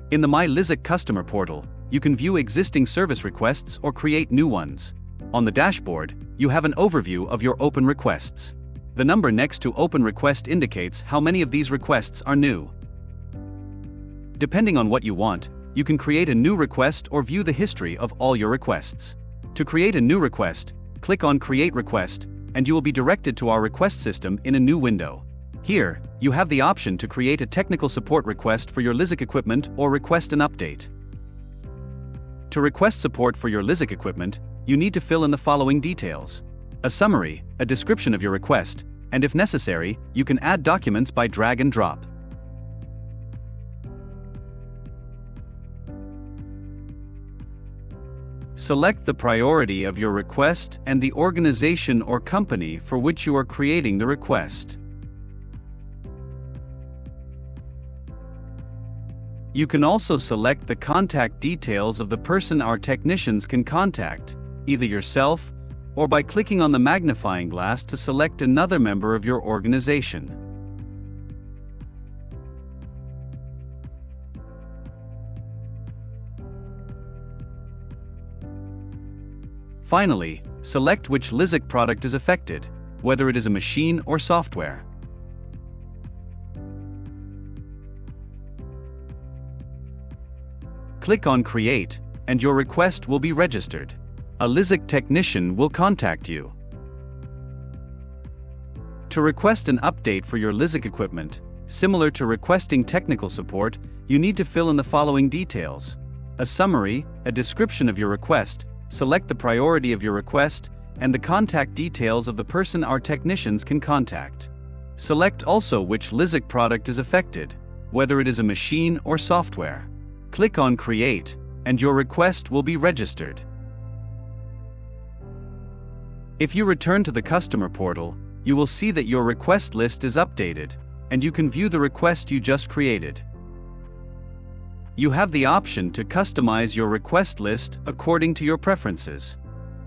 In the My LiSEC customer portal, you can view existing service requests or create new ones. On the dashboard, you have an overview of your open requests. The number next to open request indicates how many of these requests are new. Depending on what you want, you can create a new request or view the history of all your requests. To create a new request, click on Create Request, and you will be directed to our request system in a new window. Here, you have the option to create a technical support request for your LiSEC equipment or request an update. To request support for your LiSEC equipment, you need to fill in the following details: a summary, a description of your request, and if necessary, you can add documents by drag and drop. Select the priority of your request and the organization or company for which you are creating the request. You can also select the contact details of the person our technicians can contact, either yourself, or by clicking on the magnifying glass to select another member of your organization. Finally, select which LiSEC product is affected, whether it is a machine or software. Click on Create, and your request will be registered. A LiSEC technician will contact you. To request an update for your LiSEC equipment, similar to requesting technical support, you need to fill in the following details: a summary, a description of your request, select the priority of your request, and the contact details of the person our technicians can contact. Select also which LiSEC product is affected, whether it is a machine or software. Click on Create, and your request will be registered. If you return to the customer portal, you will see that your request list is updated, and you can view the request you just created. You have the option to customize your request list according to your preferences.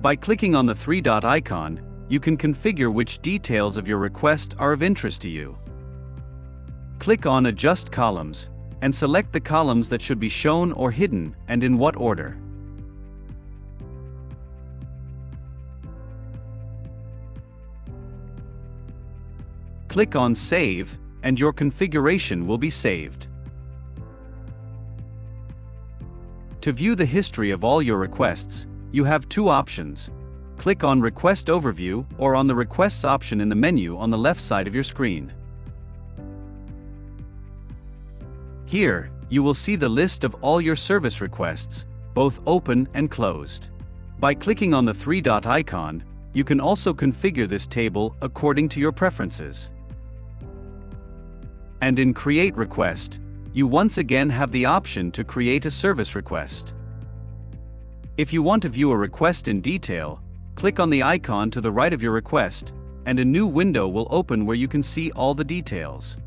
By clicking on the three-dot icon, you can configure which details of your request are of interest to you. Click on Adjust Columns, and select the columns that should be shown or hidden, and in what order. Click on Save, and your configuration will be saved. To view the history of all your requests, you have two options. Click on Request Overview or on the Requests option in the menu on the left side of your screen. Here, you will see the list of all your service requests, both open and closed. By clicking on the three-dot icon, you can also configure this table according to your preferences. And in Create Request, you once again have the option to create a service request. If you want to view a request in detail, click on the icon to the right of your request, and a new window will open where you can see all the details.